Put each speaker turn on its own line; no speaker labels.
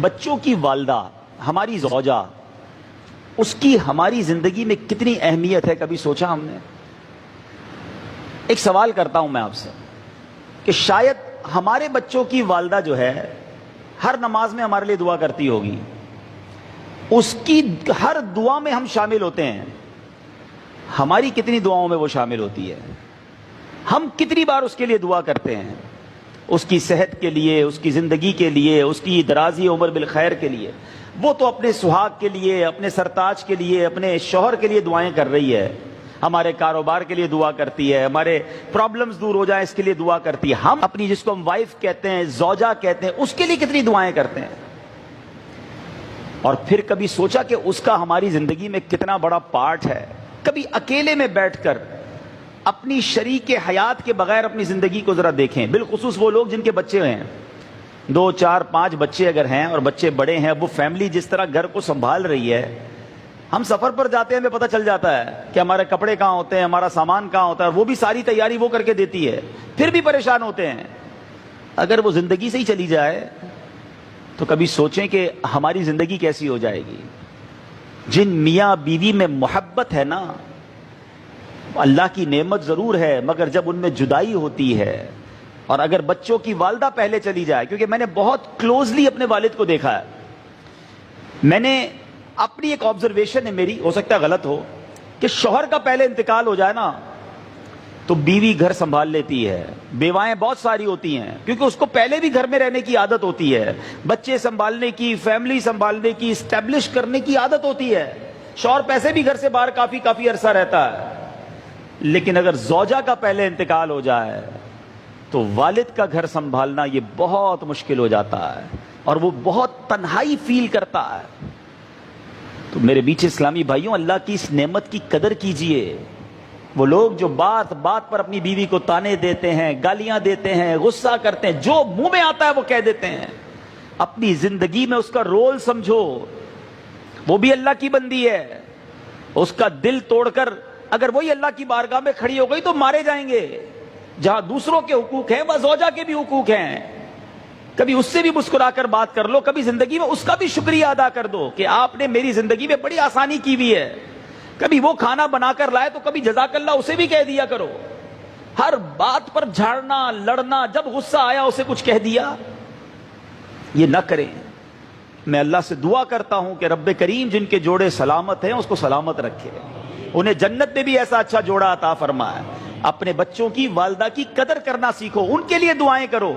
بچوں کی والدہ ہماری زوجہ، اس کی ہماری زندگی میں کتنی اہمیت ہے، کبھی سوچا ہم نے؟ ایک سوال کرتا ہوں میں آپ سے کہ شاید ہمارے بچوں کی والدہ جو ہے ہر نماز میں ہمارے لیے دعا کرتی ہوگی، اس کی ہر دعا میں ہم شامل ہوتے ہیں، ہماری کتنی دعاؤں میں وہ شامل ہوتی ہے؟ ہم کتنی بار اس کے لیے دعا کرتے ہیں، اس کی صحت کے لیے، اس کی زندگی کے لیے، اس کی درازی عمر بالخیر کے لیے؟ وہ تو اپنے سہاگ کے لیے، اپنے سرتاج کے لیے، اپنے شوہر کے لیے دعائیں کر رہی ہے، ہمارے کاروبار کے لیے دعا کرتی ہے، ہمارے پرابلمز دور ہو جائیں اس کے لیے دعا کرتی ہے۔ ہم اپنی، جس کو ہم وائف کہتے ہیں، زوجہ کہتے ہیں، اس کے لیے کتنی دعائیں کرتے ہیں؟ اور پھر کبھی سوچا کہ اس کا ہماری زندگی میں کتنا بڑا پارٹ ہے؟ کبھی اکیلے میں بیٹھ کر اپنی شریک حیات کے بغیر اپنی زندگی کو ذرا دیکھیں، بالخصوص وہ لوگ جن کے بچے ہیں، 2 4 5 بچے اگر ہیں اور بچے بڑے ہیں، وہ فیملی جس طرح گھر کو سنبھال رہی ہے۔ ہم سفر پر جاتے ہیں، ہمیں پتہ چل جاتا ہے کہ ہمارے کپڑے کہاں ہوتے ہیں، ہمارا سامان کہاں ہوتا ہے، وہ بھی ساری تیاری وہ کر کے دیتی ہے، پھر بھی پریشان ہوتے ہیں۔ اگر وہ زندگی سے ہی چلی جائے تو کبھی سوچیں کہ ہماری زندگی کیسی ہو جائے گی؟ جن میاں بیوی میں محبت ہے نا، اللہ کی نعمت ضرور ہے، مگر جب ان میں جدائی ہوتی ہے، اور اگر بچوں کی والدہ پہلے چلی جائے، کیونکہ میں نے بہت کلوزلی اپنے والد کو دیکھا ہے، میں نے اپنی ایک آبزرویشن ہے میری، ہو سکتا ہے غلط ہو، کہ شوہر کا پہلے انتقال ہو جائے نا تو بیوی گھر سنبھال لیتی ہے، بیوائیں بہت ساری ہوتی ہیں، کیونکہ اس کو پہلے بھی گھر میں رہنے کی عادت ہوتی ہے، بچے سنبھالنے کی، فیملی سنبھالنے کی، اسٹیبلش کرنے کی عادت ہوتی ہے۔ شوہر پیسے بھی گھر سے باہر کافی عرصہ رہتا ہے، لیکن اگر زوجہ کا پہلے انتقال ہو جائے تو والد کا گھر سنبھالنا یہ بہت مشکل ہو جاتا ہے، اور وہ بہت تنہائی فیل کرتا ہے۔ تو میرے بیچ اسلامی بھائیوں، اللہ کی اس نعمت کی قدر کیجئے۔ وہ لوگ جو بات بات پر اپنی بیوی کو تانے دیتے ہیں، گالیاں دیتے ہیں، غصہ کرتے ہیں، جو منہ میں آتا ہے وہ کہہ دیتے ہیں، اپنی زندگی میں اس کا رول سمجھو، وہ بھی اللہ کی بندی ہے، اس کا دل توڑ کر اگر وہی اللہ کی بارگاہ میں کھڑی ہو گئی تو مارے جائیں گے۔ جہاں دوسروں کے حقوق ہیں، وہ زوجہ کے بھی حقوق ہیں، کبھی اس سے بھی مسکرا کر بات کر لو، کبھی زندگی میں اس کا بھی شکریہ ادا کر دو کہ آپ نے میری زندگی میں بڑی آسانی کی ہوئی ہے۔ کبھی وہ کھانا بنا کر لائے تو کبھی جزاک اللہ اسے بھی کہہ دیا کرو۔ ہر بات پر جھاڑنا، لڑنا، جب غصہ آیا اسے کچھ کہہ دیا، یہ نہ کریں۔ میں اللہ سے دعا کرتا ہوں کہ رب کریم جن کے جوڑے سلامت ہیں اس کو سلامت رکھے، انہیں جنت میں بھی ایسا اچھا جوڑا عطا فرمائے۔ اپنے بچوں کی، والدہ کی قدر کرنا سیکھو، ان کے لیے دعائیں کرو۔